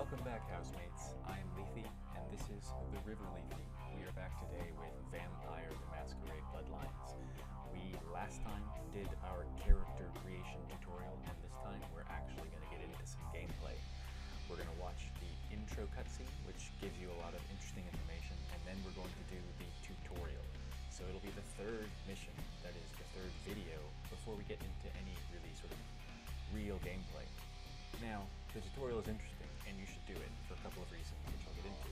Welcome back, housemates. I am Lethe, and this is the River Lethe. We are back today with Vampire the Masquerade Bloodlines. We last time did our character creation tutorial, and this time we're actually going to get into some gameplay. We're going to watch the intro cutscene, which gives you a lot of interesting information, and then we're going to do the tutorial. So it'll be the third mission, that is the third video, before we get into any really sort of real gameplay. Now, the tutorial is interesting, and you should do it for a couple of reasons, which I'll get into.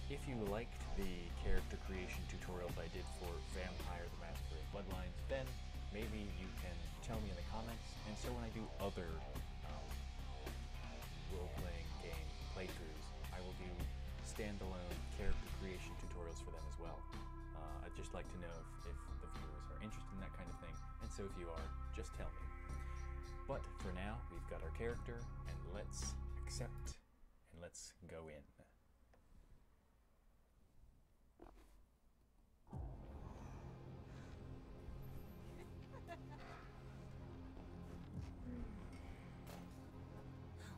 If you liked the character creation tutorials I did for Vampire the Masquerade Bloodlines, then maybe you can tell me in the comments, and so when I do other role-playing game playthroughs, I will do standalone character creation tutorials for them as well. I'd just like to know if the viewers are interested in that kind of thing, and so if you are, just tell me. But for now, we've got our character, and let's accept, and let's go in. I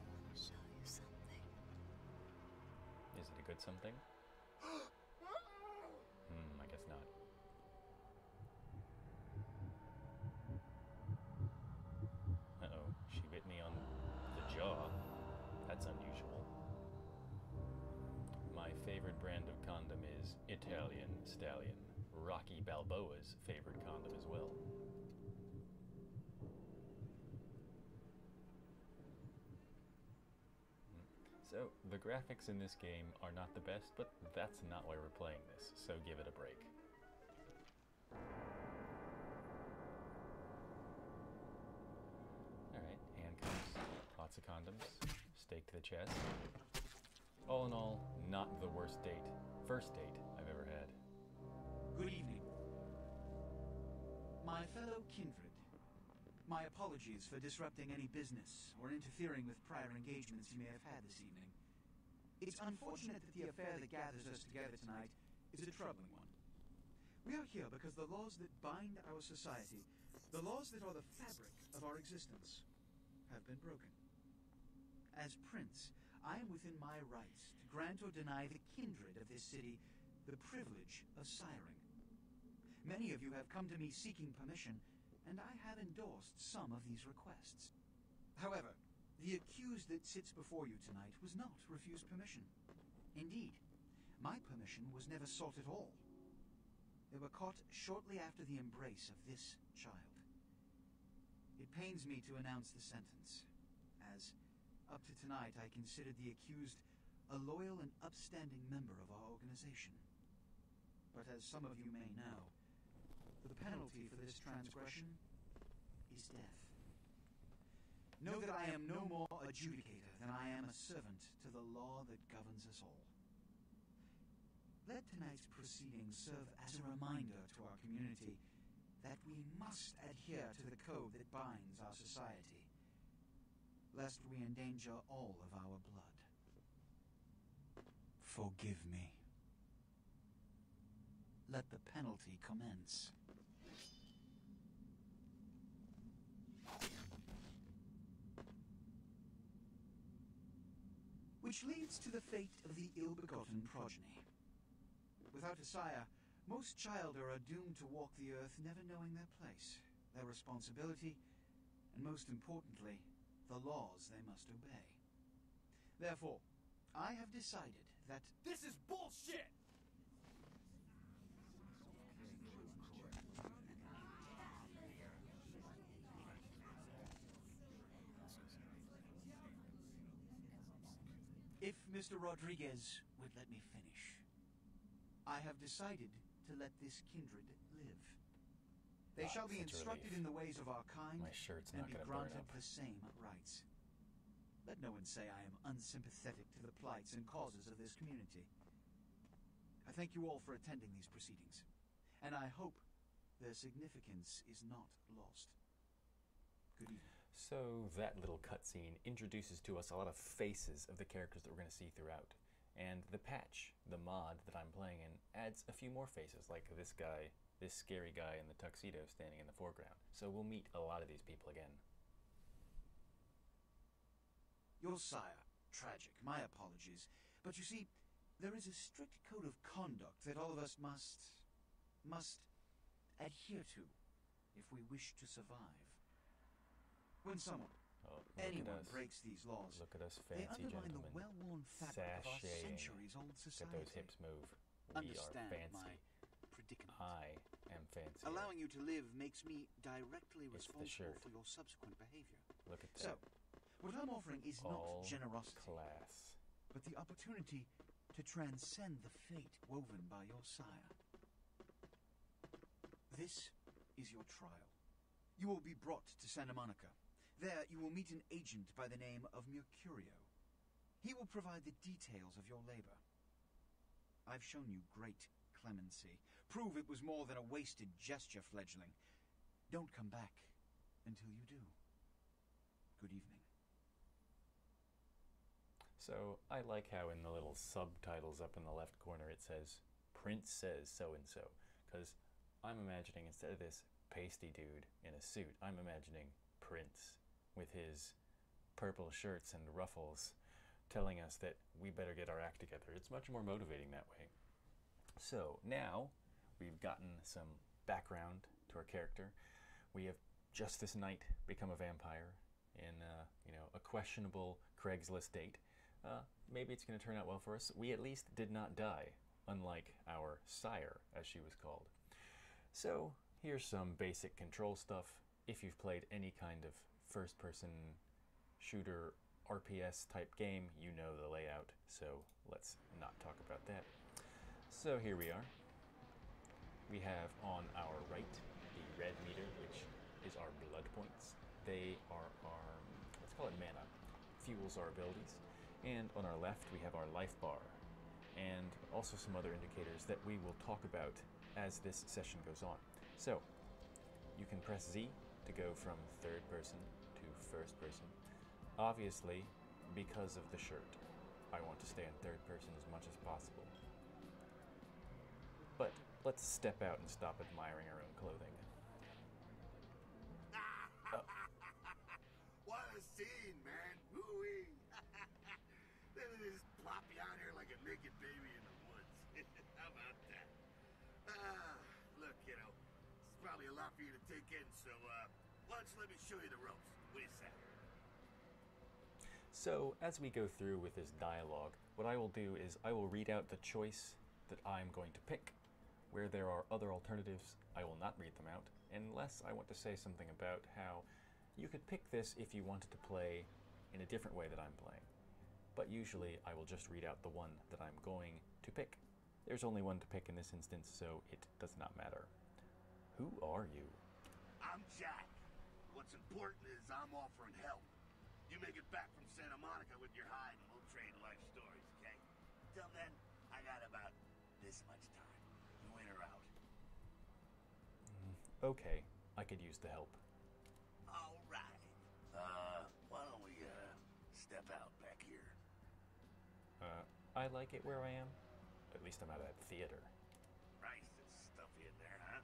want to show you something. Is it a good something? I guess not. Uh-oh, she bit me on the jaw. That's unusual. My favorite brand of condom is Italian Stallion. Rocky Balboa's favorite condom as well. So, the graphics in this game are not the best, but that's not why we're playing this, so give it a break. Alright, handcuffs, lots of condoms, stake to the chest. All in all, not the worst first date I've ever had. Good evening. My fellow kindred, my apologies for disrupting any business or interfering with prior engagements you may have had this evening. It's unfortunate that the affair that gathers us together tonight is a troubling one. We are here because the laws that bind our society, the laws that are the fabric of our existence, have been broken. As Prince, I am within my rights to grant or deny the kindred of this city the privilege of siring. Many of you have come to me seeking permission, and I have endorsed some of these requests. However, the accused that sits before you tonight was not refused permission. Indeed, my permission was never sought at all. They were caught shortly after the embrace of this child. It pains me to announce the sentence, as up to tonight I considered the accused a loyal and upstanding member of our organization. But as some of you may know, the penalty for this transgression is death. Know that I am no more adjudicator than I am a servant to the law that governs us all. Let tonight's proceedings serve as a reminder to our community that we must adhere to the code that binds our society, lest we endanger all of our blood. Forgive me. Let the penalty commence. Which leads to the fate of the ill-begotten progeny. Without a sire, most children are doomed to walk the earth never knowing their place, their responsibility, and most importantly, the laws they must obey. Therefore, I have decided that This is bullshit! if Mr. Rodriguez would let me finish, I have decided to let this kindred live. They shall be such a instructed relief. in the ways of our kind My shirt's and not be gonna burn granted up. the same rights. Let no one say I am unsympathetic to the plights and causes of this community. I thank you all for attending these proceedings, and I hope their significance is not lost. Good evening. So that little cutscene introduces to us a lot of faces of the characters that we're going to see throughout. And the patch, the mod that I'm playing in, adds a few more faces, like this guy, this scary guy in the tuxedo standing in the foreground. So we'll meet a lot of these people again. Your sire, tragic. My apologies. But you see, there is a strict code of conduct that all of us must adhere to if we wish to survive. When someone, anyone breaks these laws, look at us they fancy undermine gentlemen. the well-worn fabric of our Sashaying. centuries-old Get society. those hips move. We are Understand fancy. my predicament. I am fancy. Allowing you to live makes me directly It's the responsible shirt. for your subsequent behavior. Look at So, that. what I'm offering is All not generosity, class. but the opportunity to transcend the fate woven by your sire. This is your trial. You will be brought to Santa Monica. There, you will meet an agent by the name of Mercurio. He will provide the details of your labor. I've shown you great clemency. Prove it was more than a wasted gesture, fledgling. Don't come back until you do. Good evening. So, I like how in the little subtitles up in the left corner it says, Prince says so-and-so. Because I'm imagining, instead of this pasty dude in a suit, I'm imagining Prince with his purple shirts and ruffles telling us that we better get our act together. It's much more motivating that way. So, now we've gotten some background to our character. We have just this night become a vampire in a questionable Craigslist date. Maybe it's going to turn out well for us. We at least did not die, unlike our sire, as she was called. So, here's some basic control stuff. If you've played any kind of first-person shooter RPS type game, you know the layout, so let's not talk about that. So here we are. We have on our right the red meter, which is our blood points. They are our, let's call it mana, fuels our abilities. And on our left we have our life bar, and also some other indicators that we will talk about as this session goes on. So, you can press Z to go from third person to first person. Obviously, because of the shirt, I want to stay in third person as much as possible. But let's step out and stop admiring our own clothing. What a scene, man! Woo-wee! Then they just plop you out here like a naked baby in the woods. How about that? Look, kiddo, it's probably a lot for you to take in, so why don't you let me show you the ropes? What do you say? So, as we go through with this dialogue, what I will do is I will read out the choice that I'm going to pick. Where there are other alternatives, I will not read them out, unless I want to say something about how you could pick this if you wanted to play in a different way that I'm playing. But usually I will just read out the one that I'm going to pick. There's only one to pick in this instance, so it does not matter. Who are you? I'm Jack. What's important is I'm offering help. You make it back from Santa Monica with your hide and we'll trade life stories, okay? Till then, I got about this much time. You in or out? Okay, I could use the help. All right. Why don't we, step out back here? I like it where I am. At least I'm out of that theater. Christ, it's stuffy in there, huh?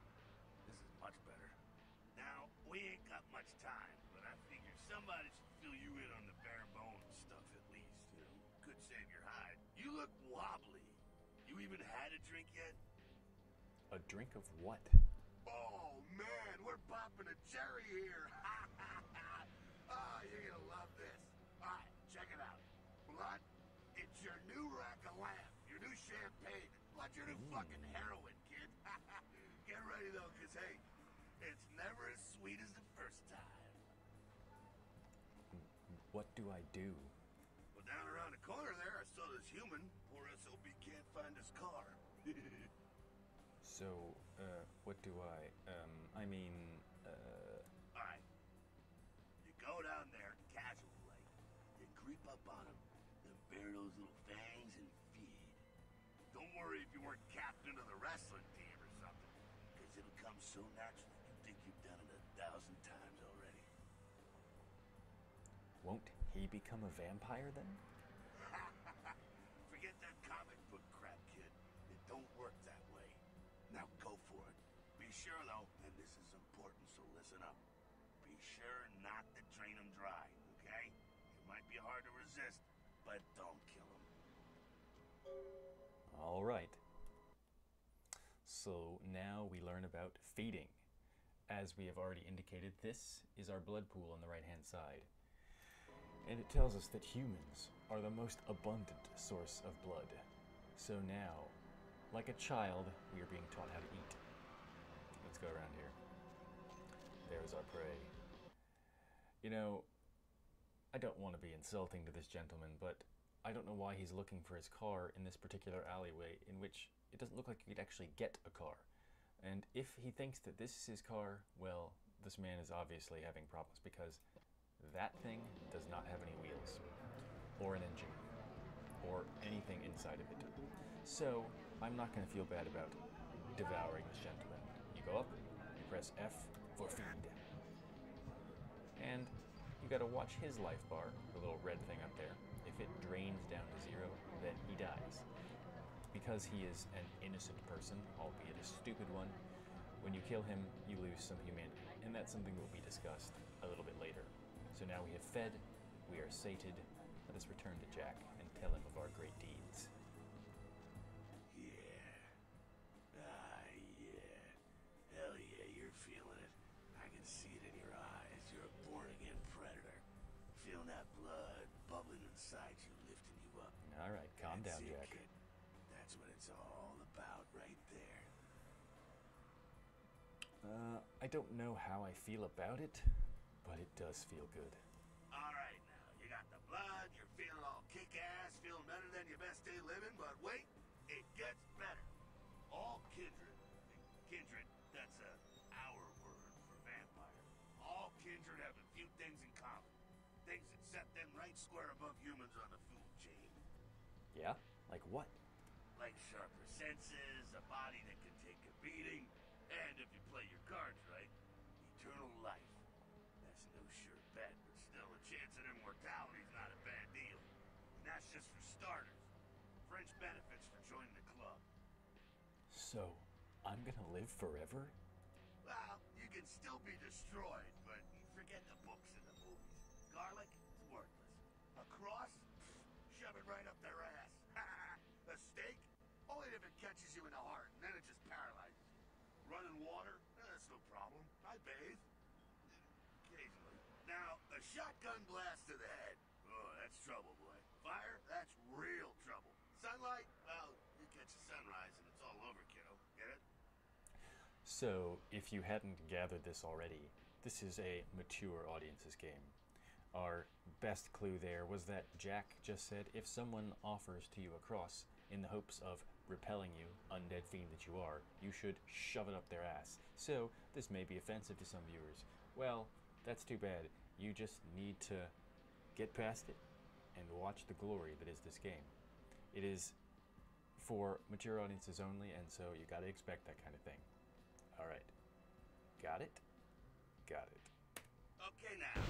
This is much better. Now, we ain't got much time, but I figure somebody should fill you in on the bare bones stuff at least. You know, could save your hide. You look wobbly. You even had a drink yet? A drink of what? Oh, man, we're popping a cherry here. Oh, you're gonna love this. All right, check it out. Blood, it's your new rack of lamb, your new champagne, like your new fucking heroin, kid. Get ready, though, because, hey, it's never as sweet as the first time. What do I do? Well, down around the corner there, I saw this human. Poor SOB can't find his car. So, what do I mean, Alright. You go down there, casual like. You creep up on him, then bare those little fangs and feed. Don't worry if you weren't captain of the wrestling team or something, because it'll come so natural you think you've done it 1,000 times already. won't he become a vampire then? Forget that comic book crap, kid. It don't work that way. Now go for it. Be sure, though, and this is important, so listen up. Be sure not to drain them dry, okay? It might be hard to resist, but All right. So now we learn about feeding. As we have already indicated, this is our blood pool on the right-hand side. And it tells us that humans are the most abundant source of blood. So now, like a child, we are being taught how to eat. Let's go around here. There's our prey. You know, I don't want to be insulting to this gentleman, but I don't know why he's looking for his car in this particular alleyway in which it doesn't look like you could actually get a car. And if he thinks that this is his car, well, this man is obviously having problems because that thing does not have any wheels, or an engine, or anything inside of it. So, I'm not going to feel bad about devouring this gentleman. You go up, you press F for feed. And you got to watch his life bar, the little red thing up there. If it drains down to 0, then he dies. Because he is an innocent person, albeit a stupid one, when you kill him, you lose some humanity. And that's something that will be discussed a little bit later. So now we have fed, we are sated. Let us return to Jack and tell him of our great deeds. Yeah. Yeah. Hell yeah, you're feeling it. I can see it in your eyes. You're a born-again predator. Feeling that blood bubbling inside you, lifting you up. All right, calm down, That's it, Jack. kid. That's what it's all about right there. I don't know how I feel about it, but it does feel good. All right, now, you got the blood, you're feeling all kick-ass, feeling better than your best day living, but wait, it gets better. All kindred, that's our word for vampire. All kindred have a few things in common. Things that set them right square above humans on the food chain. Yeah? Like what? Like sharper senses, a body that can take a beating, and if you play your cards right, eternal life. That's no sure bet, but still a chance at immortality's not a bad deal. And that's just for starters. Fringe benefits for joining the club. So, I'm gonna live forever? Well, you can still be destroyed, but forget the books and the movies. Garlic is worthless. A cross? Shove it right up their ass. A steak? Only if it catches you in the heart, and then it just paralyzes you. Running water? That's no problem. I bathe. Occasionally. Now, a shotgun blast to the head. Oh, that's trouble, boy. Fire? That's real trouble. Sunlight? Well, you catch a sunrise and it's all over, kiddo. Get it? So, if you hadn't gathered this already, this is a mature audience's game. Our best clue there was that Jack just said if someone offers to you a cross in the hopes of repelling you, undead fiend that you are, you should shove it up their ass. So, this may be offensive to some viewers. Well, that's too bad. You just need to get past it and watch the glory that is this game. It is for mature audiences only, and so you gotta expect that kind of thing. Alright. Got it? Got it. Okay, now.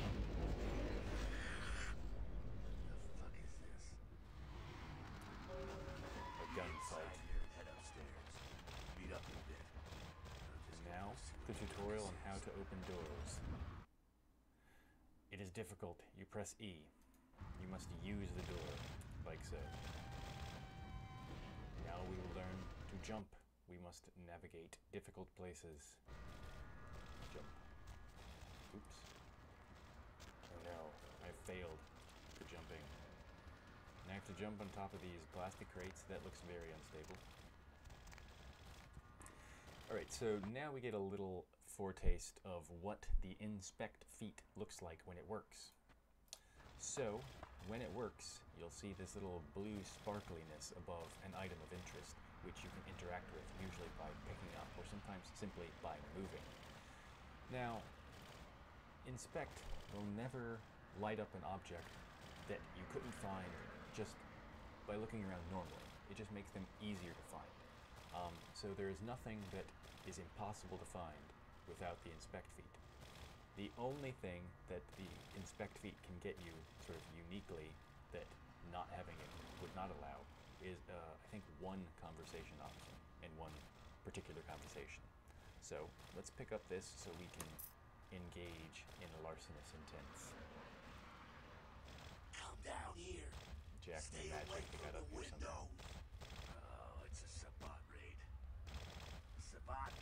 What the fuck is this? A gunfight. Head upstairs. Meet up in a bit. And now, the tutorial on how to open doors. It is difficult. You press E. You must use the door, like so. Now we will learn to jump. We must navigate difficult places. Jump. Oops. Oh no, I failed for jumping. And I have to jump on top of these plastic crates. That looks very unstable. Alright, so now we get a little foretaste of what the inspect feat looks like when it works. So, when it works, you'll see this little blue sparkliness above an item of interest, which you can interact with, usually by picking up, or sometimes simply by moving. Now, inspect will never light up an object that you couldn't find just by looking around normally. It just makes them easier to find. So there is nothing that is impossible to find without the inspect feat. The only thing that the inspect feat can get you sort of uniquely that not having it would not allow is, I think, one conversation option in one particular conversation. So let's pick up this so we can engage in larcenous intents. Come down here. Jack Stay and Magic, away they from got the up here somehow. window. Sabbat?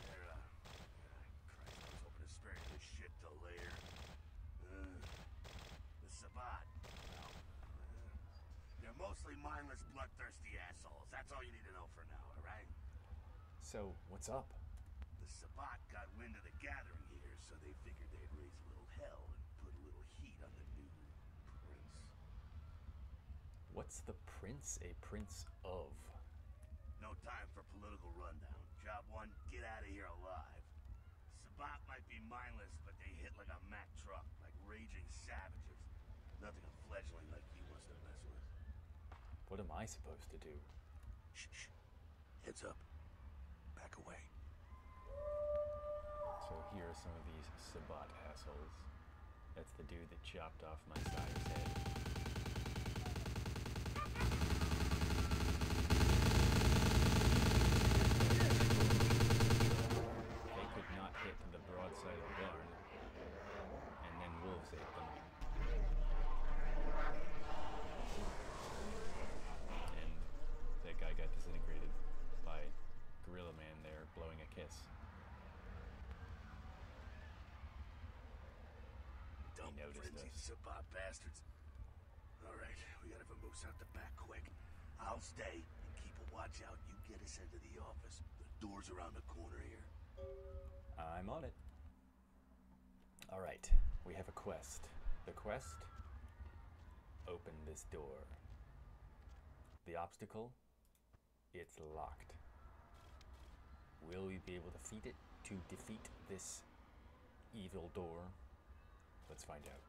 They're, Christ, I was hoping to spare this shit till later. The Sabbat. Well, they're mostly mindless, bloodthirsty assholes. That's all you need to know for now, alright? So, what's up? The Sabbat got wind of the gathering here, so they figured they'd raise a little hell and put a little heat on the new prince. What's the prince a prince of? No time for political rundown. Job one, get out of here alive. Sabbat might be mindless, but they hit like a Mack truck, like raging savages. Nothing a fledgling like you wants to mess with. What am I supposed to do? Shh, shh. Heads up. Back away. So here are some of these Sabbat assholes. That's the dude that chopped off my sire's head. They could not hit the broadside of the barn, and then wolves ate them. And that guy got disintegrated by Gorilla Man there blowing a kiss. Dumb noticed frenzied us. Sabbat bastards. Alright, we gotta vamoose out the back quick. I'll stay and keep a watch out. You get us into the office. The door's around the corner here. I'm on it. Alright, we have a quest. The quest? Open this door. The obstacle? It's locked. Will we be able to defeat this evil door? Let's find out.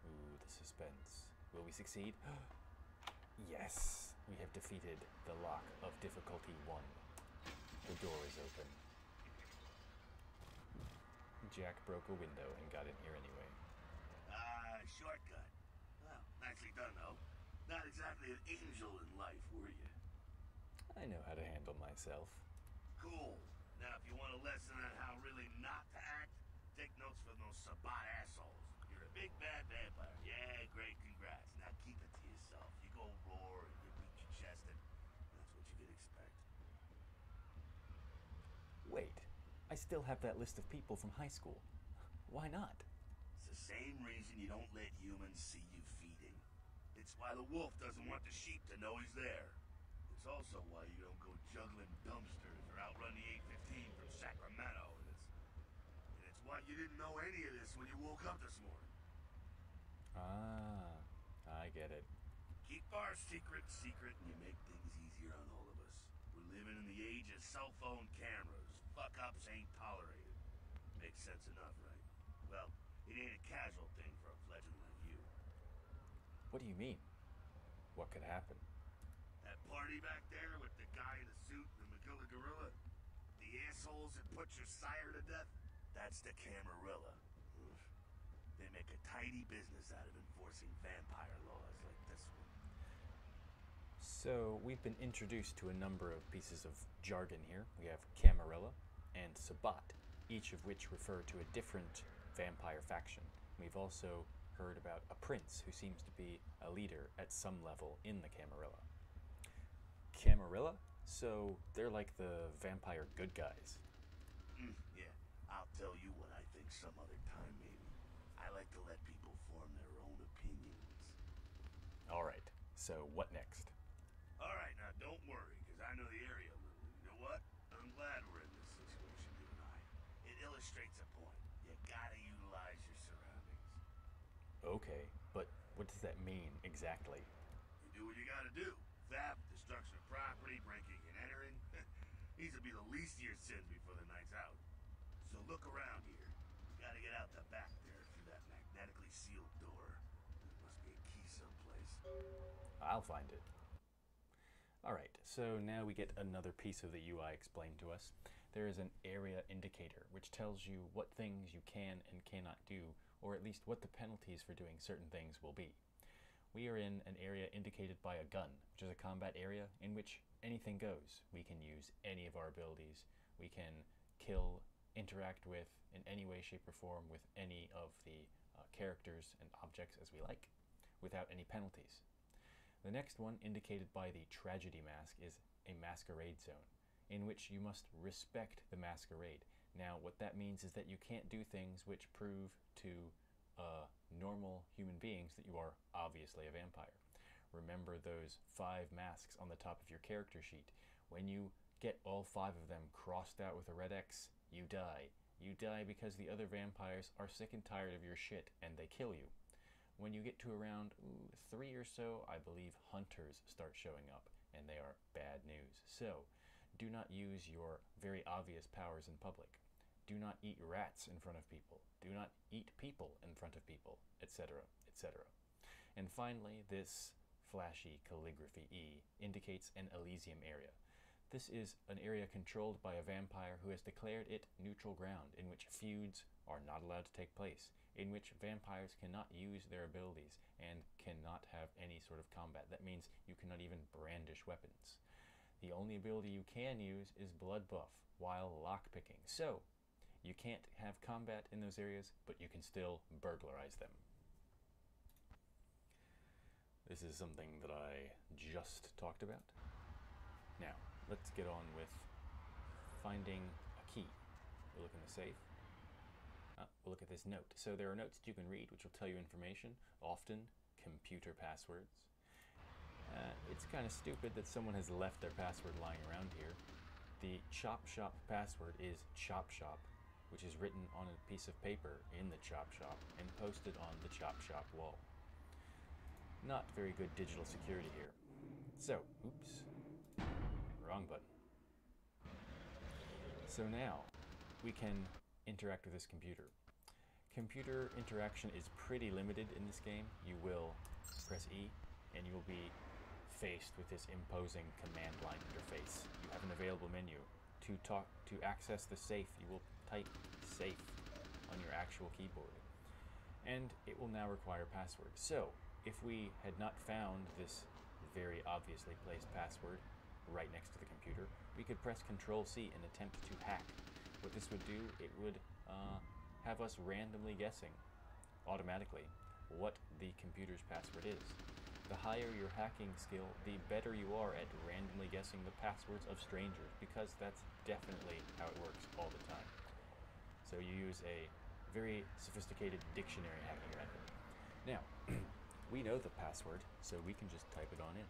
Ooh, the suspense. Will we succeed? Yes! We have defeated the lock of difficulty 1. The door is open. Jack broke a window and got in here anyway. Shortcut. Well, nicely done, though. Not exactly an angel in life, were you? I know how to handle myself. Cool. Now, if you want a lesson on how really not to act, take notes from those Sabbat assholes. You're a big bad vampire. Yeah, great, congrats. Now keep it to yourself. You go roar and you beat your chest, and that's what you can expect. Wait, I still have that list of people from high school. Why not? It's the same reason you don't let humans see you feeding. It's why the wolf doesn't want the sheep to know he's there. It's also why you don't go juggling dumpsters or outrun the 815 from Sacramento. And it's why you didn't know any of this when you woke up this morning. Ah, I get it. Keep our secret, and you make things easier on all of us. We're living in the age of cell phone cameras. Fuck-ups ain't tolerated. Makes sense enough, right? Well, it ain't a casual thing for a fledgling like you. What do you mean? What could happen? That party back there with the guy in the suit and the Magilla Gorilla? The assholes that put your sire to death? That's the Camarilla. They make a tidy business out of enforcing vampire laws like this one. So, we've been introduced to a number of pieces of jargon here. We have Camarilla and Sabbat, each of which refer to a different vampire faction. We've also heard about a prince who seems to be a leader at some level in the Camarilla. Camarilla? So, they're like the vampire good guys. Yeah, I'll tell you what I think some other time, maybe. I like to let people form their own opinions. Alright, so what next? Alright, now don't worry, because I know the area a little. You know what? I'm glad we're in this situation, you and I. It illustrates a point. You gotta utilize your surroundings. Okay, but what does that mean exactly? You do what you gotta do. Theft, destruction of property, breaking and entering. These will be the least of your sins before the night's out. So look around here. You gotta get out the back there through that magnetically sealed door. There must be a key someplace. I'll find it. Alright, so now we get another piece of the UI explained to us. There is an area indicator, which tells you what things you can and cannot do, or at least what the penalties for doing certain things will be. We are in an area indicated by a gun, which is a combat area in which anything goes. We can use any of our abilities. We can kill, interact with, in any way, shape, or form with any of the characters and objects as we like, without any penalties. The next one, indicated by the tragedy mask, is a masquerade zone. in which you must respect the Masquerade. Now, what that means is that you can't do things which prove to normal human beings that you are obviously a vampire. Remember those 5 masks on the top of your character sheet. When you get all 5 of them crossed out with a red X, you die. You die because the other vampires are sick and tired of your shit and they kill you. When you get to around 3 or so, I believe hunters start showing up, and they are bad news. So, do not use your very obvious powers in public. Do not eat rats in front of people. Do not eat people in front of people, etc., etc. And finally, this flashy calligraphy E indicates an Elysium area. This is an area controlled by a vampire who has declared it neutral ground, in which feuds are not allowed to take place, in which vampires cannot use their abilities and cannot have any sort of combat. That means you cannot even brandish weapons. The only ability you can use is blood buff while lockpicking. So, you can't have combat in those areas, but you can still burglarize them. This is something that I just talked about. Now, let's get on with finding a key. We'll look in the safe. We'll look at this note. So there are notes that you can read which will tell you information, often computer passwords. It's kind of stupid that someone has left their password lying around here. The Chop Shop password is Chop Shop, which is written on a piece of paper in the Chop Shop and posted on the Chop Shop wall. Not very good digital security here. So, oops, wrong button. So now, we can interact with this computer. Computer interaction is pretty limited in this game. You will press E, and you will be faced with this imposing command line interface. You have an available menu. To access the safe, you will type safe on your actual keyboard. And it will now require password. So, if we had not found this very obviously placed password right next to the computer, we could press Control-C and attempt to hack. What this would do, it would have us randomly guessing, automatically, what the computer's password is. The higher your hacking skill, the better you are at randomly guessing the passwords of strangers, because that's definitely how it works all the time. So you use a very sophisticated dictionary hacking method. Now, we know the password, so we can just type it on in.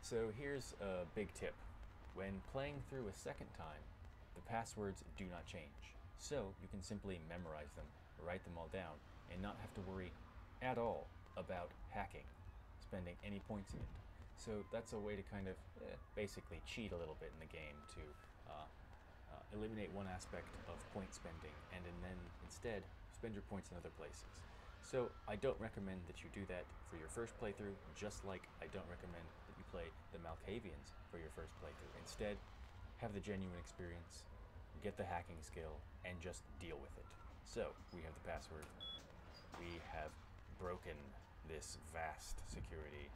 So here's a big tip. When playing through a second time, the passwords do not change. So you can simply memorize them, write them all down, and not have to worry at all about hacking, spending any points in it. So that's a way to kind of basically cheat a little bit in the game to eliminate one aspect of point spending and then instead spend your points in other places. So I don't recommend that you do that for your first playthrough, just like I don't recommend that you play the Malkavians for your first playthrough. Instead, have the genuine experience, get the hacking skill, and just deal with it. So we have the password. We have broken this vast security,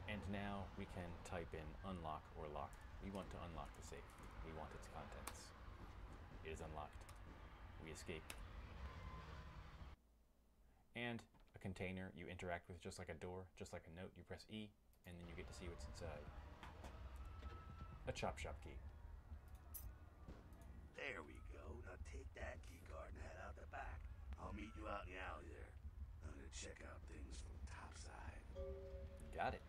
and now we can type in unlock or lock. We want to unlock the safe. We want its contents. It is unlocked. We escape. And a container you interact with just like a door, just like a note. You press E, and then you get to see what's inside. A Chop Shop key. There we go. Now take that key card and head out the back. I'll meet you out in the alley there. I'm gonna check out things from topside. Got it.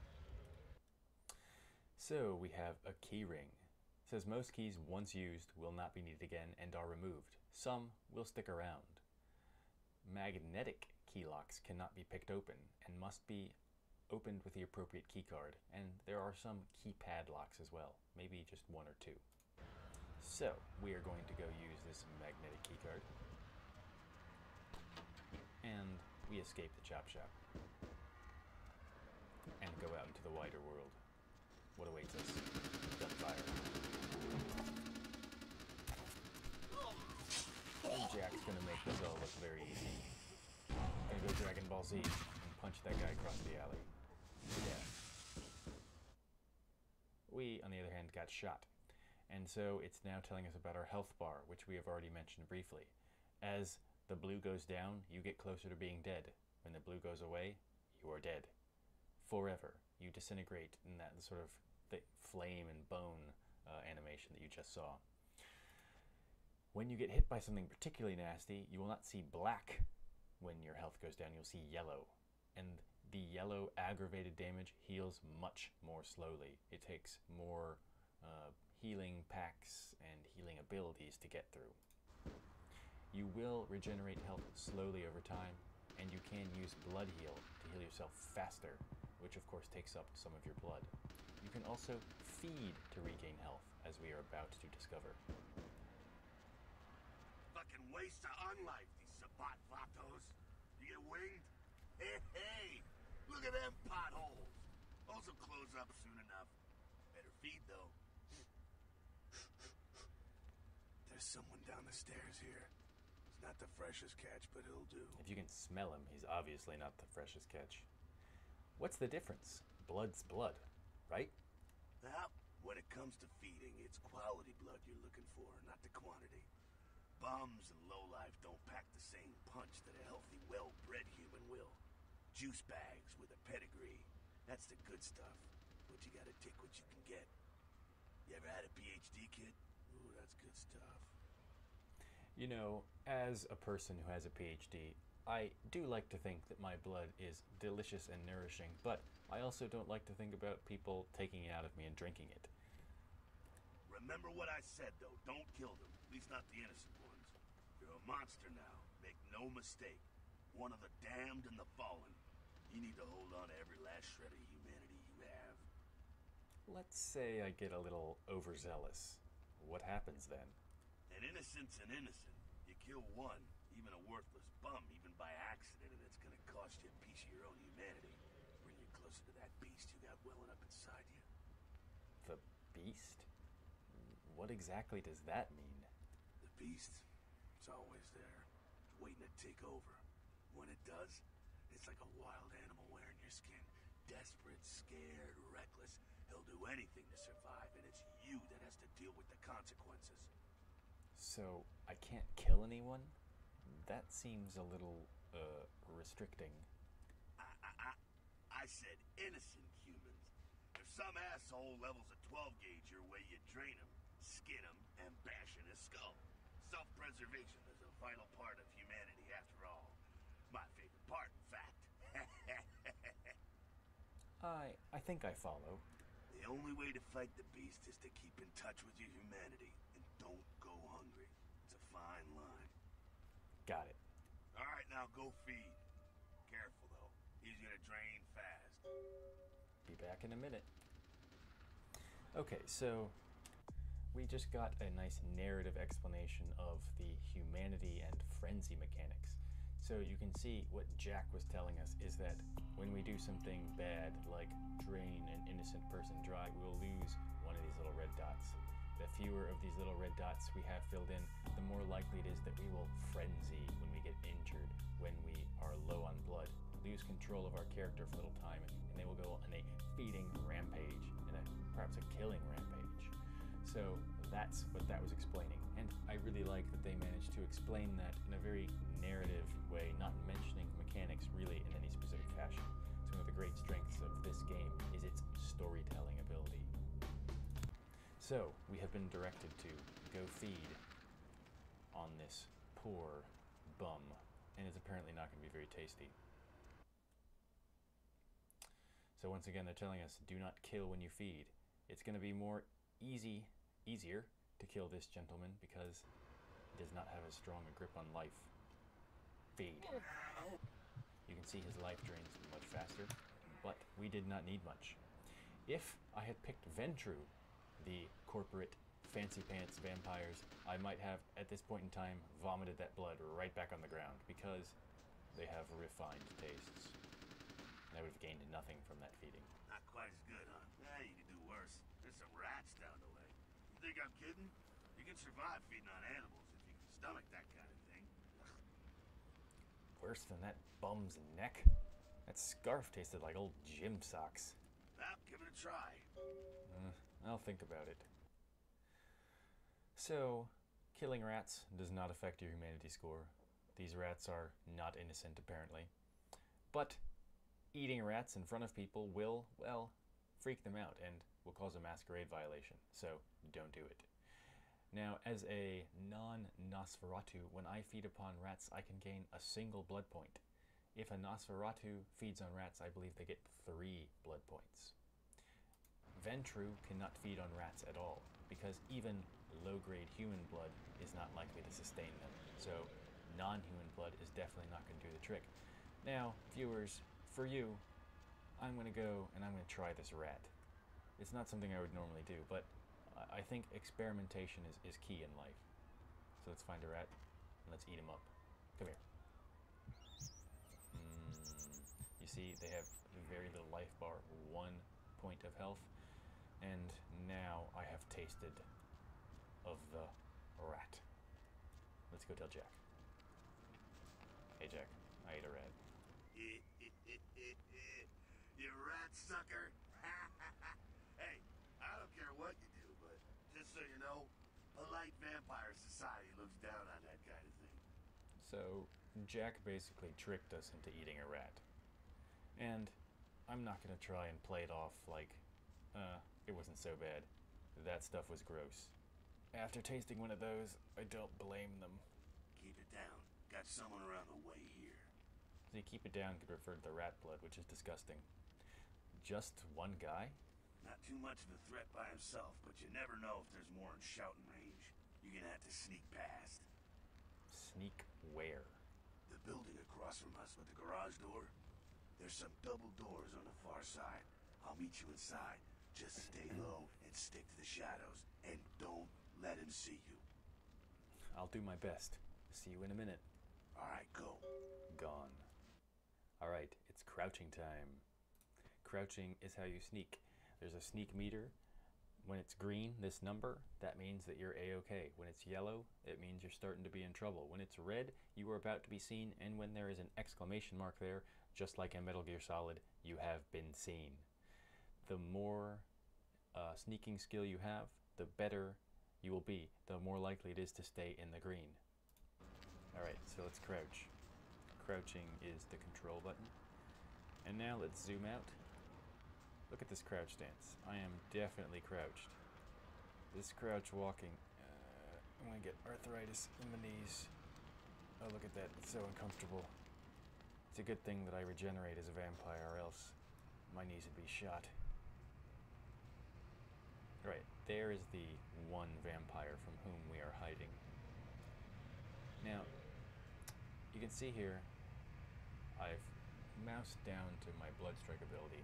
So we have a key ring. It says most keys once used will not be needed again and are removed. Some will stick around. Magnetic key locks cannot be picked open and must be opened with the appropriate key card. And there are some keypad locks as well, maybe just 1 or 2. So we are going to go use this magnetic key card. And we escape the Chop Shop and go out into the wider world. What awaits us? Gunfire. And Jack's gonna make this all look very easy. Gonna go Dragon Ball Z and punch that guy across the alley. Yeah. We, on the other hand, got shot. And so it's now telling us about our health bar, which we have already mentioned briefly. As the blue goes down, you get closer to being dead. When the blue goes away, you are dead. Forever. You disintegrate in that sort of the flame and bone animation that you just saw. When you get hit by something particularly nasty, you will not see black when your health goes down. You'll see yellow. And the yellow aggravated damage heals much more slowly. It takes more healing packs and healing abilities to get through. You will regenerate health slowly over time, and you can use blood heal to heal yourself faster, which of course takes up some of your blood. You can also feed to regain health, as we are about to discover. Fucking waste of unlife, these Sabat vatos. You get winged? Hey, look at them potholes. Also close up soon enough. Better feed, though. There's someone down the stairs here. He's not the freshest catch, but he'll do. If you can smell him, he's obviously not the freshest catch. What's the difference? Blood's blood, right? Well, when it comes to feeding, it's quality blood you're looking for, not the quantity. Bums and lowlife don't pack the same punch that a healthy, well-bred human will. Juice bags with a pedigree. That's the good stuff. But you gotta take what you can get. You ever had a PhD, kid? Ooh, that's good stuff. You know, as a person who has a PhD, I do like to think that my blood is delicious and nourishing, but I also don't like to think about people taking it out of me and drinking it. Remember what I said, though. Don't kill them. At least not the innocent ones. You're a monster now. Make no mistake. One of the damned and the fallen. You need to hold on to every last shred of humanity you have. Let's say I get a little overzealous. What happens then? An innocent's an innocent. You kill one, even a worthless bum, even by accident, and it's gonna cost you a piece of your own humanity. Bring you closer to that beast you got welling up inside you. The beast? What exactly does that mean? The beast, it's always there, waiting to take over. When it does, it's like a wild animal wearing your skin. Desperate, scared, reckless. He'll do anything to survive, and it's you that has to deal with the consequences. So, I can't kill anyone? That seems a little, restricting. I said innocent humans. If some asshole levels a 12 gauge your way, you drain him, skin him, and bash in his skull. Self-preservation is a vital part of humanity, after all. My favorite part, in fact. I think I follow. The only way to fight the beast is to keep in touch with your humanity, and don't go hungry. It's a fine line. Got it. All right, now go feed. Careful, though. He's gonna drain fast. Be back in a minute. Okay, so we just got a nice narrative explanation of the humanity and frenzy mechanics. So you can see what Jack was telling us is that when we do something bad, like drain an innocent person dry, we will lose one of these little red dots. The fewer of these little red dots we have filled in, the more likely it is that we will frenzy when we get injured, when we are low on blood, lose control of our character for a little time, and they will go on a feeding rampage, and perhaps a killing rampage. So that's what that was explaining. And I really like that they managed to explain that in a very narrative way, not mentioning mechanics really in any specific fashion. So one of the great strengths of this game is its storytelling ability. So we have been directed to go feed on this poor bum, and it's apparently not going to be very tasty. So once again, they're telling us, do not kill when you feed. It's going to be easier to kill this gentleman because he does not have as strong a grip on life. Feed. You can see his life drains much faster, but we did not need much. If I had picked Ventru, the corporate fancy pants vampires, I might have, at this point in time, vomited that blood right back on the ground because they have refined tastes. And I would have gained nothing from that feeding. Not quite as good, huh? Yeah, you could do worse. There's some rats down the way. You think I'm kidding? You can survive feeding on animals if you can stomach that kind of thing. Worse than that bum's neck? That scarf tasted like old gym socks. Well, give it a try. I'll think about it. So, killing rats does not affect your humanity score. These rats are not innocent, apparently. But eating rats in front of people will, well, freak them out and will cause a Masquerade violation, so don't do it. Now, as a non-Nosferatu, when I feed upon rats, I can gain a single blood point. If a Nosferatu feeds on rats, I believe they get 3 blood points. Ventrue cannot feed on rats at all, because even low-grade human blood is not likely to sustain them, so non-human blood is definitely not going to do the trick. Now, viewers, for you, I'm going to go and I'm going to try this rat. It's not something I would normally do, but I think experimentation is key in life. So let's find a rat and let's eat him up. Come here. You see, they have very little life bar, 1 point of health. And now I have tasted of the rat. Let's go tell Jack. Hey Jack, I ate a rat. You rat sucker. Hey, I don't care what you do, but just so you know, polite vampire society looks down on that kind of thing. So Jack basically tricked us into eating a rat. And I'm not gonna try and play it off like, it wasn't so bad. That stuff was gross. After tasting one of those, I don't blame them. Keep it down. Got someone around the way here. See, keep it down could refer to the rat blood, which is disgusting. Just one guy? Not too much of a threat by himself, but you never know if there's more in shouting range. You're gonna have to sneak past. Sneak where? The building across from us with the garage door. There's some double doors on the far side. I'll meet you inside. Just stay low and stick to the shadows. And don't let him see you. I'll do my best. See you in a minute. Alright, go. Gone. Alright, it's crouching time. Crouching is how you sneak. There's a sneak meter. When it's green, this number, that means that you're A-okay. When it's yellow, it means you're starting to be in trouble. When it's red, you are about to be seen, and when there is an exclamation mark there, just like in Metal Gear Solid, you have been seen. The more sneaking skill you have, the better you will be, the more likely it is to stay in the green. Alright, so let's crouch. Crouching is the control button. And now let's zoom out. Look at this crouch stance. I am definitely crouched. This crouch walking, I'm gonna get arthritis in the knees. Oh, look at that, it's so uncomfortable. It's a good thing that I regenerate as a vampire, or else my knees would be shot. Right, there is the one vampire from whom we are hiding. Now, you can see here, I've moused down to my Bloodstrike ability.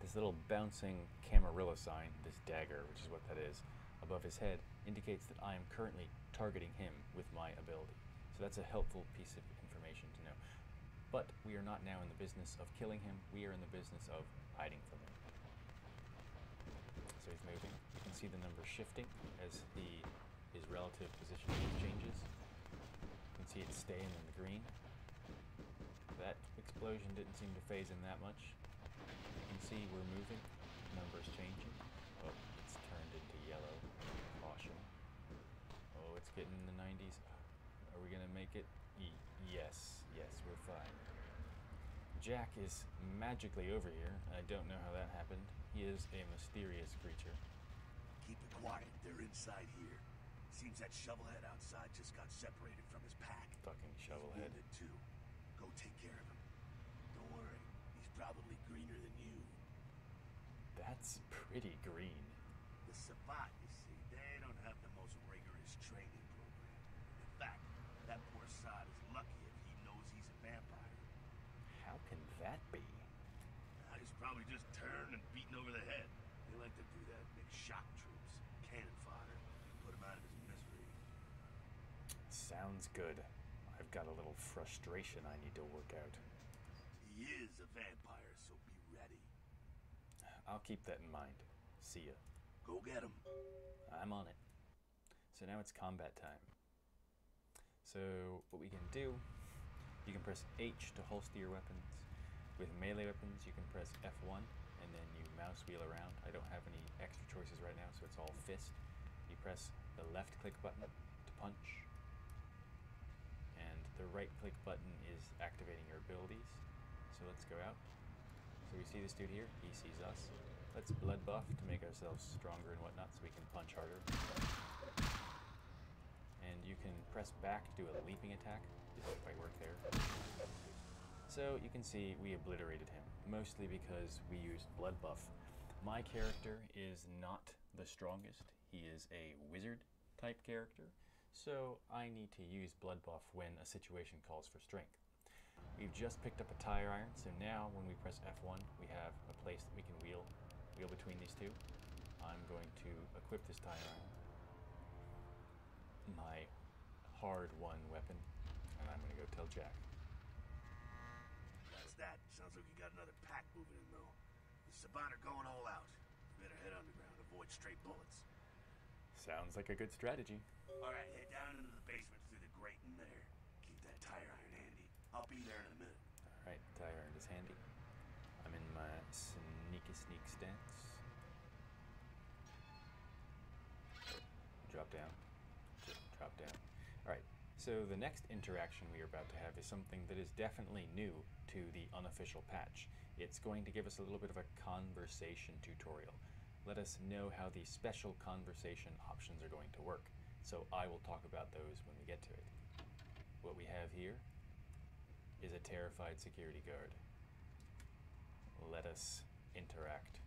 This little bouncing Camarilla sign, this dagger, which is what that is, above his head, indicates that I am currently targeting him with my ability. So that's a helpful piece of information to know. But we are not now in the business of killing him, we are in the business of hiding from him. So he's moving. You can see the number shifting as his relative position changes. You can see it staying in the green. That explosion didn't seem to phase him that much. You can see we're moving. Number's changing. Oh, it's turned into yellow. Caution. Oh, it's getting in the 90s. Are we gonna make it? Yes, we're fine. Jack is magically over here. I don't know how that happened. He is a mysterious creature. Keep it quiet. They're inside here. Seems that shovelhead outside just got separated from his pack. Fucking shovelhead. He's wounded too. Go take care of him. Don't worry. He's probably greener than you. That's pretty green. The Savant, you see, they don't have the most rigorous training program. In fact, that poor sod is lucky if he knows he's a vampire. How can that be? He's probably just turned and beaten over the head. They like to do that, make shock troops, cannon fodder, put him out of his misery. Sounds good. I've got a little frustration I need to work out. He is a vampire, so be ready. I'll keep that in mind. See ya. Go get him. I'm on it. So now it's combat time. So what we can do, you can press H to holster your weapons. With melee weapons, you can press F1 and then you mouse wheel around. I don't have any extra choices right now, so it's all fist. You press the left click button to punch, and the right click button is activating your abilities. So let's go out. So we see this dude here, he sees us. Let's blood buff to make ourselves stronger and whatnot so we can punch harder. And you can press back to do a leaping attack. Didn't quite work there. So you can see we obliterated him, mostly because we used blood buff. My character is not the strongest. He is a wizard type character, so I need to use blood buff when a situation calls for strength. We've just picked up a tire iron, so now when we press F1, we have a place that we can wheel between these two. I'm going to equip this tire iron, my hard-won weapon, and I'm going to go tell Jack. That's that. Sounds like you got another pack moving in, though. The Saban are going all out. Better head underground, avoid straight bullets. Sounds like a good strategy. All right, head down into the basement through the grate in there. Keep that tire iron handy. I'll be there in a minute. All right, tire iron is handy. I'm in my sneaky sneak stance. Drop down. Drop down. All right, so the next interaction we are about to have is something that is definitely new to the unofficial patch. It's going to give us a little bit of a conversation tutorial. Let us know how the special conversation options are going to work. So I will talk about those when we get to it. What we have here is a terrified security guard. Let us interact.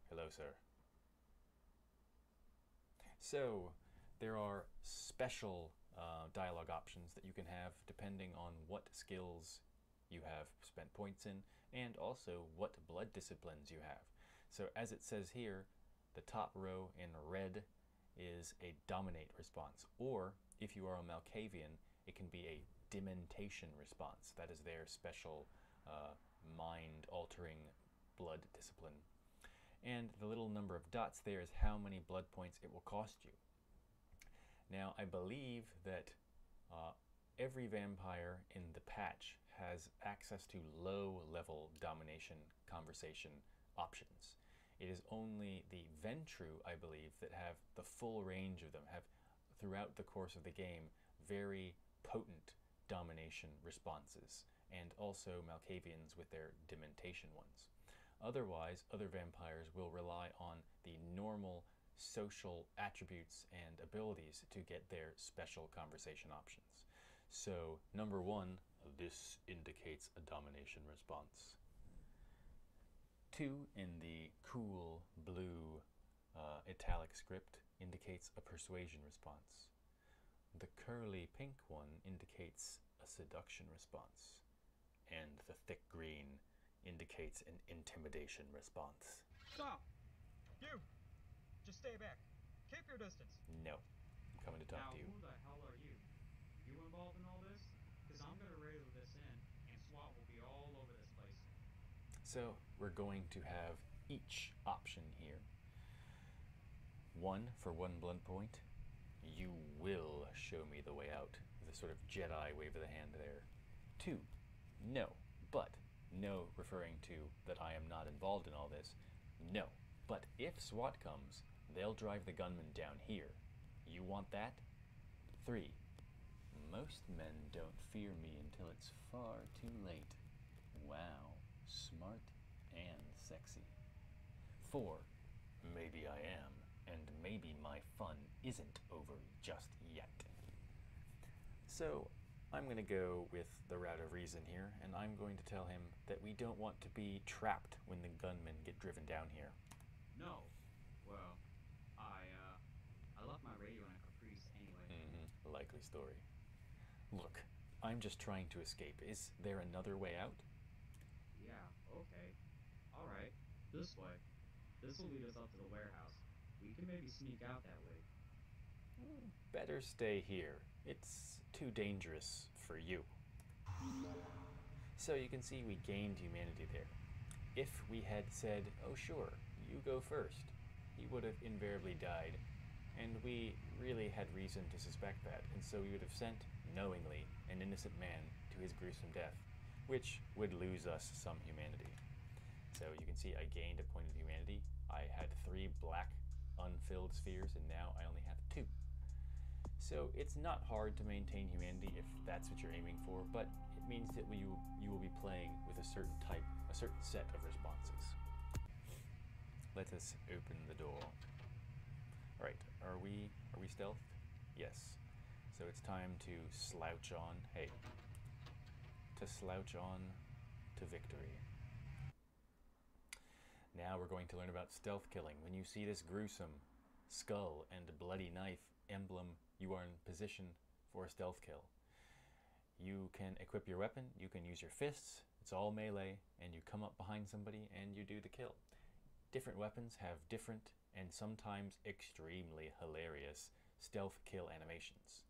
Hello, sir. So there are special dialogue options that you can have depending on what skills you have spent points in and also what blood disciplines you have. So as it says here, the top row in red is a dominate response, or if you are a Malkavian, it can be a dementation response. That is their special mind-altering blood discipline. And the little number of dots there is how many blood points it will cost you. Now, I believe that every vampire in the patch has access to low-level domination conversation options. It is only the Ventru, I believe, that have the full range of them, have throughout the course of the game very potent domination responses, and also Malkavians with their dementation ones. Otherwise, other vampires will rely on the normal social attributes and abilities to get their special conversation options. So, number one, this indicates a domination response. 2 in the cool blue italic script indicates a persuasion response. The curly pink one indicates a seduction response. And the thick green indicates an intimidation response. Stop! You! Just stay back. Keep your distance. No. I'm coming to talk to you. Now, who the hell are you? You involved in all this? Because I'm going to reel this in, and SWAT will be all over this place. So, we're going to have each option here. 1 for 1 blood point. You will show me the way out. The sort of Jedi wave of the hand there. 2, no, but. No referring to that I am not involved in all this. No, but if SWAT comes, they'll drive the gunman down here. You want that? 3, most men don't fear me until it's far too late. Wow, smart and sexy. 4, maybe I am, and maybe my fun isn't over just yet. So, I'm going to go with the route of reason here, and I'm going to tell him that we don't want to be trapped when the gunmen get driven down here. No. Well, I left my radio in a Caprice anyway. Likely story. Look, I'm just trying to escape. Is there another way out? Yeah, okay. Alright, this way. This will lead us up to the warehouse. We can maybe sneak out that way. Better stay here. It's too dangerous for you. So you can see we gained humanity there. If we had said, oh sure, you go first, he would have invariably died, and we really had reason to suspect that, and so we would have sent, knowingly, an innocent man to his gruesome death, which would lose us some humanity. So you can see I gained a point of humanity. I had 3 black unfilled spheres, and now I only have 2. So it's not hard to maintain humanity if that's what you're aiming for, but it means that you will be playing with a certain type, a a certain set of responses. Let us open the door. Alright, are we stealthed? Yes. So it's time to slouch on. Hey. To slouch on to victory. Now we're going to learn about stealth killing. When you see this gruesome skull and bloody knife emblem, you are in position for a stealth kill. You can equip your weapon, you can use your fists, it's all melee, and you come up behind somebody and you do the kill. Different weapons have different and sometimes extremely hilarious stealth kill animations.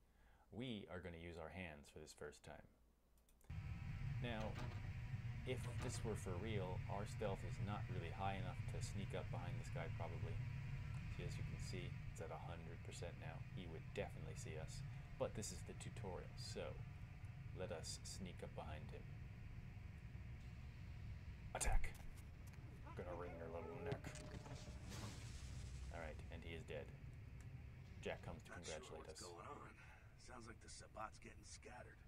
We are going to use our hands for this first time. Now, if this were for real, our stealth is not really high enough to sneak up behind this guy probably. See, as you can see, it's at 100% now. He would definitely see us. But this is the tutorial, so let us sneak up behind him. Attack! Gonna wring your little neck. Alright, and he is dead. Jack comes to congratulate us. What's going on? Sounds like the Sabbat's getting scattered.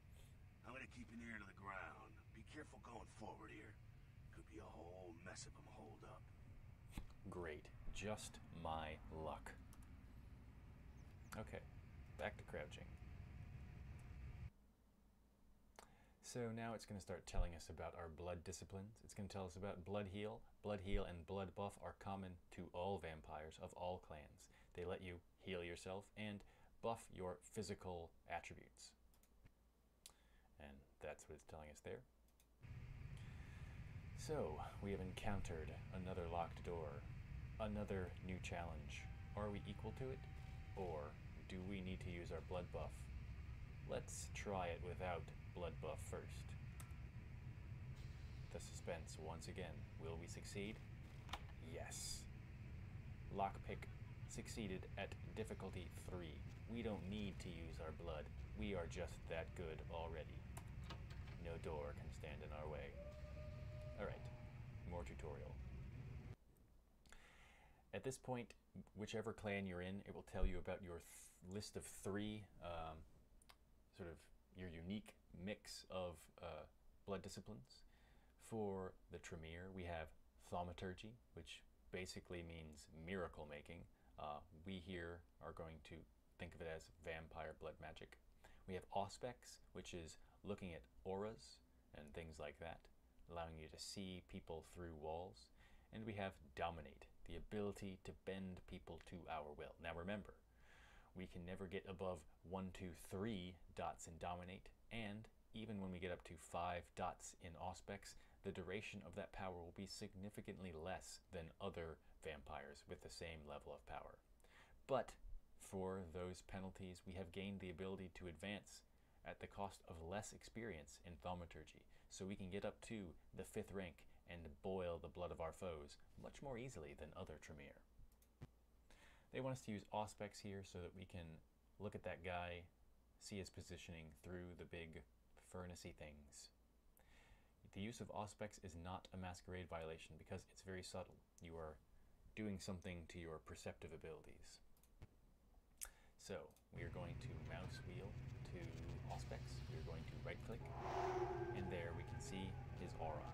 I'm gonna keep an ear to the ground. Be careful going forward here. Could be a whole mess of them holed up. Great. Just my luck. Okay, back to crouching. So now it's going to start telling us about our blood disciplines. It's going to tell us about blood heal. Blood heal and blood buff are common to all vampires of all clans. They let you heal yourself and buff your physical attributes. And that's what it's telling us there. So, we have encountered another locked door, another new challenge. Are we equal to it? Or do we need to use our blood buff? Let's try it without blood buff first. The suspense once again. Will we succeed? Yes. Lockpick succeeded at difficulty 3. We don't need to use our blood. We are just that good already. No door can stand in our way. Alright, more tutorial. At this point, whichever clan you're in, it will tell you about your list of 3 sort of your unique mix of blood disciplines. For the Tremere, we have thaumaturgy, which basically means miracle making. We here are going to think of it as vampire blood magic. We have auspex, which is looking at auras and things like that, allowing you to see people through walls. And we have dominate, the ability to bend people to our will. Now remember, we can never get above 1, 2, 3 dots in dominate, and even when we get up to 5 dots in auspex, the duration of that power will be significantly less than other vampires with the same level of power. But for those penalties, we have gained the ability to advance at the cost of less experience in thaumaturgy, so we can get up to the 5th rank and boil the blood of our foes much more easily than other Tremere. They want us to use auspex here so that we can look at that guy, see his positioning through the big furnace-y things. The use of auspex is not a Masquerade violation because it's very subtle. You are doing something to your perceptive abilities. So, we are going to mouse wheel to auspex. We are going to right click, and there we can see his aura.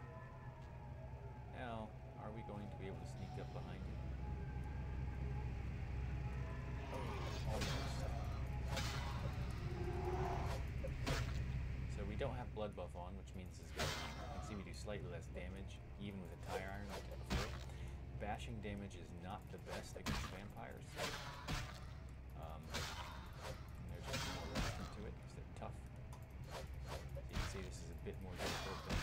Now, are we going to be able to sneak up behind him? Oh, almost. So we don't have blood buff on, which means this is good. You can see we do slightly less damage, even with a tire iron like before. Bashing damage is not the best against vampires. They're just more resistant to it because they're tough. So you can see this is a bit more difficult than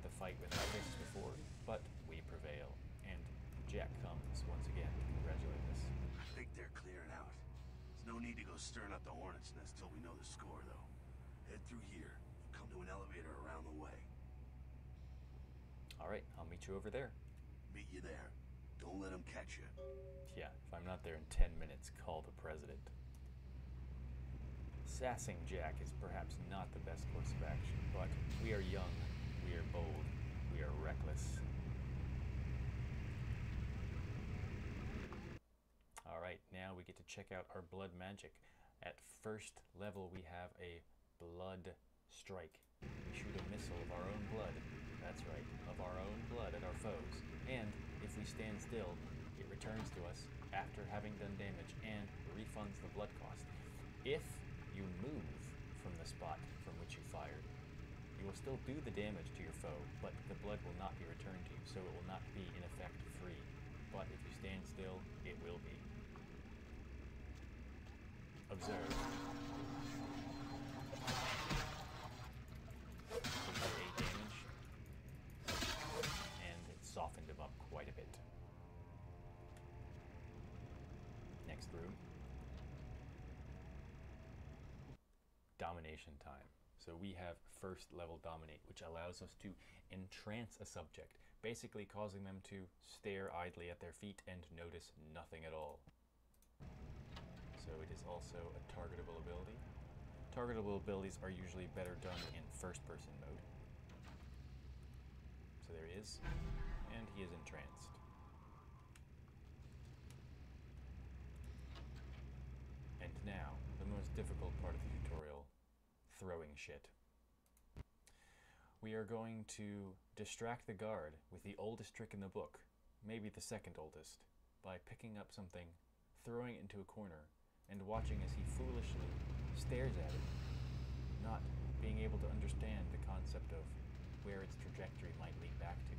the fight with our fists before, but we prevail. And Jack comes once again to congratulate us. I think they're clearing out. There's no need to go stirring up the hornet's nest till we know the score, though. Head through here. Come to an elevator around the way. Alright, I'll meet you over there. Meet you there. Don't let them catch you. Yeah, if I'm not there in 10 minutes, call the president. Sassing Jack is perhaps not the best course of action, but we are young, we are bold, we are reckless. Alright, now we get to check out our blood magic. At first level we have a blood strike. We shoot a missile of our own blood That's right, of our own blood at our foes. And if we stand still, it returns to us after having done damage and refunds the blood cost. If you move from the spot from which you fired, you will still do the damage to your foe, but the blood will not be returned to you, so it will not be in effect free. But if you stand still, it will be. Observe. So you did 8 damage, and it softened him up quite a bit. Next room. Domination time. So we have first level dominate, which allows us to entrance a subject, basically causing them to stare idly at their feet and notice nothing at all. So it is also a targetable ability. Targetable abilities are usually better done in first person mode. So there he is, and he is entranced. And now, the most difficult part of the tutorial, throwing shit. We are going to distract the guard with the oldest trick in the book, maybe the second oldest, by picking up something, throwing it into a corner, and watching as he foolishly stares at it, not being able to understand the concept of where its trajectory might lead back to.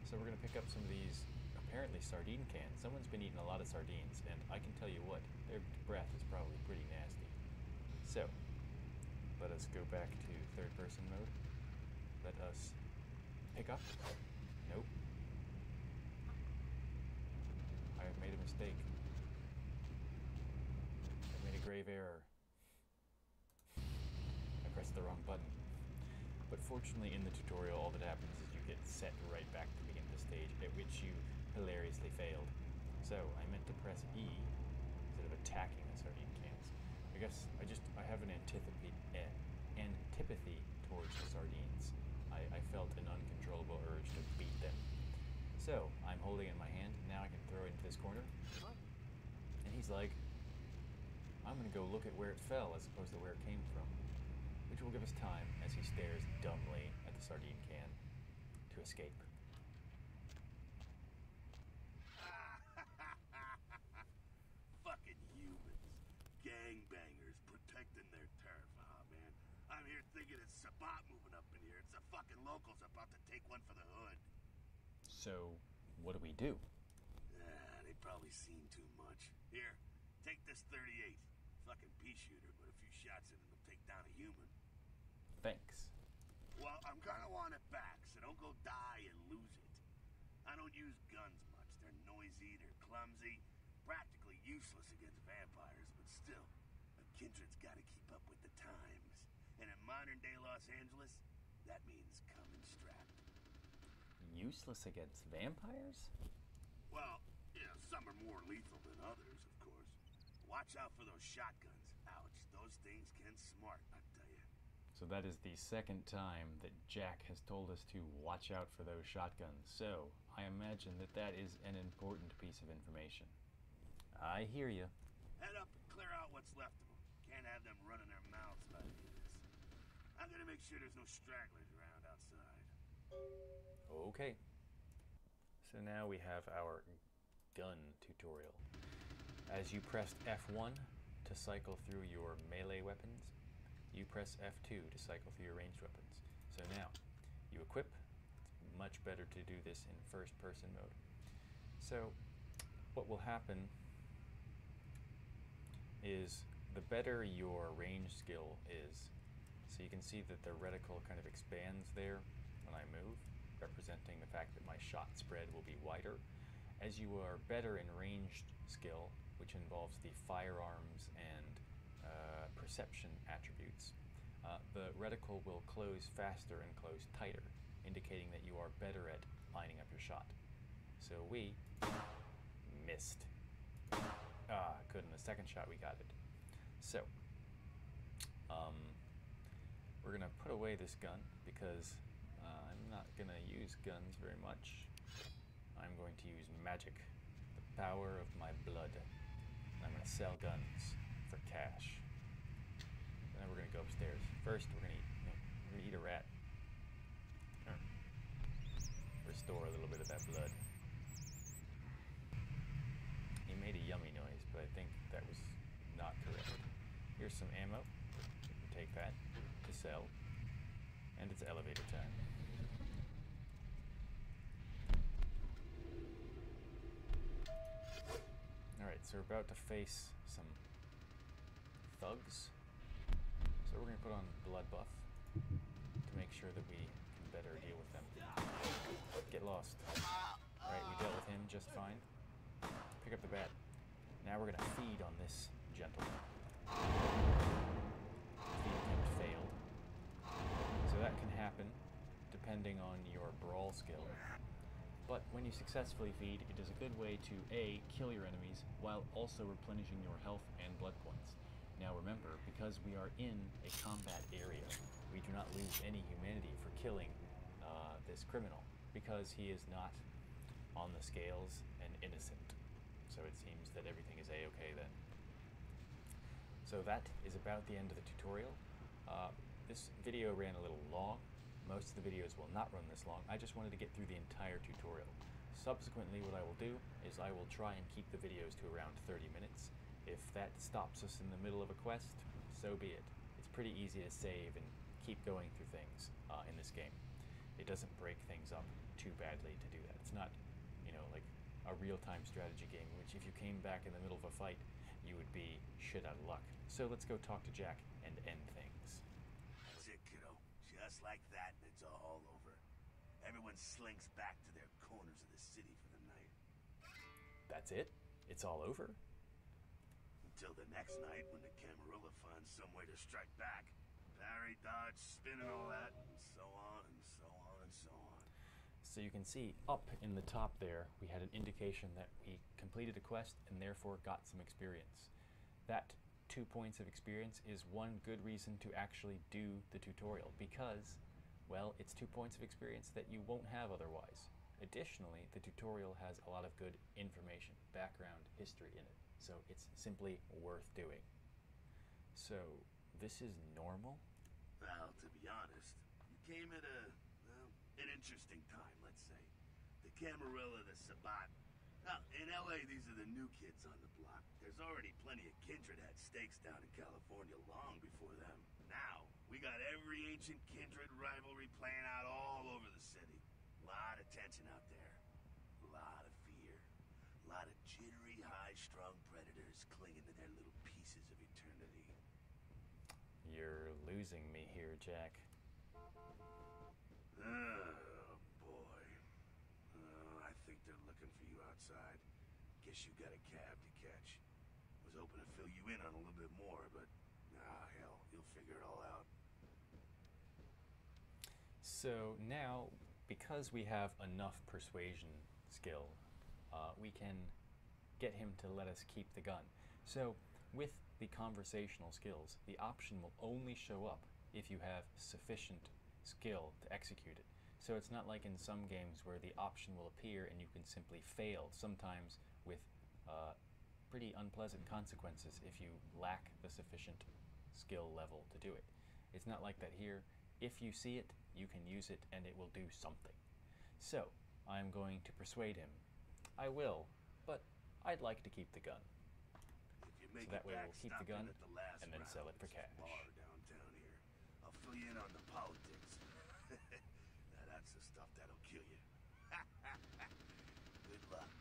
So we're going to pick up some of these apparently sardine cans. Someone's been eating a lot of sardines, and I can tell you what, their breath is probably pretty nasty. So, let us go back to third person mode. Let us pick up. Nope. I have made a mistake. I made a grave error. I pressed the wrong button. But fortunately in the tutorial all that happens is you get set right back to the beginning of the stage, at which you hilariously failed. So I meant to press E instead of attacking the sardine cans. I guess I have an antipathy towards the sardines. I felt an uncontrollable urge to beat them. So I'm holding it in my hand. Now I can throw it into this corner. And he's like, I'm going to go look at where it fell as opposed to where it came from. Which will give us time as he stares dumbly at the sardine can to escape. Fucking humans. Gangbangers protecting their turf. Ah, man. I'm here thinking it's Phwop moving up in here. It's the fucking locals about to take one for the hood. So, what do we do? They've probably seen too much. Here, take this 38. Fucking pea shooter, but a few shots in it will take down a human. Thanks. Well, I'm gonna want it back, so don't go die and lose it. I don't use guns much. They're noisy, they're clumsy, practically useless against vampires, but still, a kindred's gotta keep up with the times. And in modern-day Los Angeles, that means coming strapped. Useless against vampires? Well, some are more lethal than others, of course. Watch out for those shotguns. Ouch, those things can smart, I tell you. So that is the second time that Jack has told us to watch out for those shotguns. So I imagine that that is an important piece of information. I hear you. Head up and clear out what's left of them. Can't have them running their mouths about any of this. I'm gonna make sure there's no stragglers around outside. Okay. So now we have our gun tutorial. As you pressed F1 to cycle through your melee weapons, you press F2 to cycle through your ranged weapons. So now, you equip. It's much better to do this in first person mode. So, what will happen is the better your range skill is, so you can see that the reticle kind of expands there when I move, representing the fact that my shot spread will be wider. As you are better in ranged skill, which involves the firearms and perception attributes, the reticle will close faster and close tighter, indicating that you are better at lining up your shot. So we missed. Good, in the second shot we got it. So, we're gonna put away this gun because I'm not gonna use guns very much. I'm going to use magic, the power of my blood. I'm gonna sell guns for cash. And then we're gonna go upstairs. First, we're gonna eat a rat. store a little bit of that blood. He made a yummy noise, but I think that was not correct. Here's some ammo. You can take that to sell. And it's elevator time. Alright, so we're about to face some thugs. So we're going to put on blood buff to make sure that we can better deal with them. Get lost. Alright, we dealt with him just fine. Pick up the bat. Now we're going to feed on this gentleman. Feed attempt failed. So that can happen depending on your brawl skill. But when you successfully feed, it is a good way to A, kill your enemies, while also replenishing your health and blood points. Now remember, because we are in a combat area, we do not lose any humanity for killing this criminal, because he is not on the scales and innocent. So it seems that everything is a-okay then. So that is about the end of the tutorial. This video ran a little long. Most of the videos will not run this long. I just wanted to get through the entire tutorial. Subsequently, what I will do is I will try and keep the videos to around 30 minutes. If that stops us in the middle of a quest, so be it. It's pretty easy to save and keep going through things in this game. It doesn't break things up too badly to do that. It's not, you know, like a real-time strategy game, in which if you came back in the middle of a fight, you would be shit out of luck. So let's go talk to Jack and end things. That's it, kiddo. Just like that, and it's all over. Everyone slinks back to their corners of the city for the night. That's it? It's all over? Until the next night when the Camarilla finds some way to strike back. Parry, dodge, spin and all that, and so on and so on and so on. So you can see up in the top there, we had an indication that we completed a quest and therefore got some experience. That 2 points of experience is one good reason to actually do the tutorial, because, well, it's 2 points of experience that you won't have otherwise. Additionally, the tutorial has a lot of good information, background, history in it, so it's simply worth doing. So, this is normal? Well, to be honest, you came at an interesting time, let's say. The Camarilla, the Sabat. Now, in LA, these are the new kids on the block. There's already plenty of kindred had stakes down in California long before them. Now, we got every ancient kindred rivalry playing out all over the city. A lot of tension out there. A lot of fear. A lot of jittery, high-strung predators clinging to their little pieces of eternity. You're losing me here, Jack. Oh, boy. I think they're looking for you outside. Guess you got a cab to catch. Was hoping to fill you in on a little bit more, but hell, you'll figure it all out. So now, because we have enough persuasion skill, we can get him to let us keep the gun. So with the conversational skills, the option will only show up if you have sufficient skill to execute it. So it's not like in some games where the option will appear and you can simply fail, sometimes with pretty unpleasant consequences if you lack the sufficient skill level to do it. It's not like that here. If you see it, you can use it and it will do something. So I'm going to persuade him. I will, but I'd like to keep the gun. So that way we'll keep the gun and then sell it for cash. Downtown here. I'll fill you in on the politics. Now that's the stuff that'll kill you. Good luck.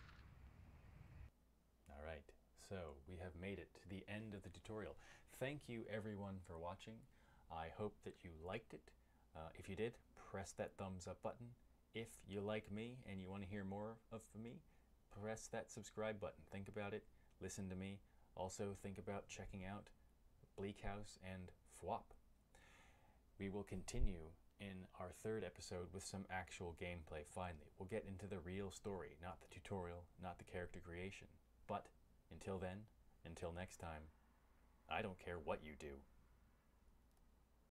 All right, so we have made it to the end of the tutorial. Thank you everyone for watching. I hope that you liked it. If you did, press that thumbs up button. If you like me and you want to hear more of me, press that subscribe button. Think about it, listen to me. Also think about checking out BleakHaus and Phwop. We will continue in our third episode with some actual gameplay finally. We'll get into the real story, not the tutorial, not the character creation. But until then, until next time, I don't care what you do.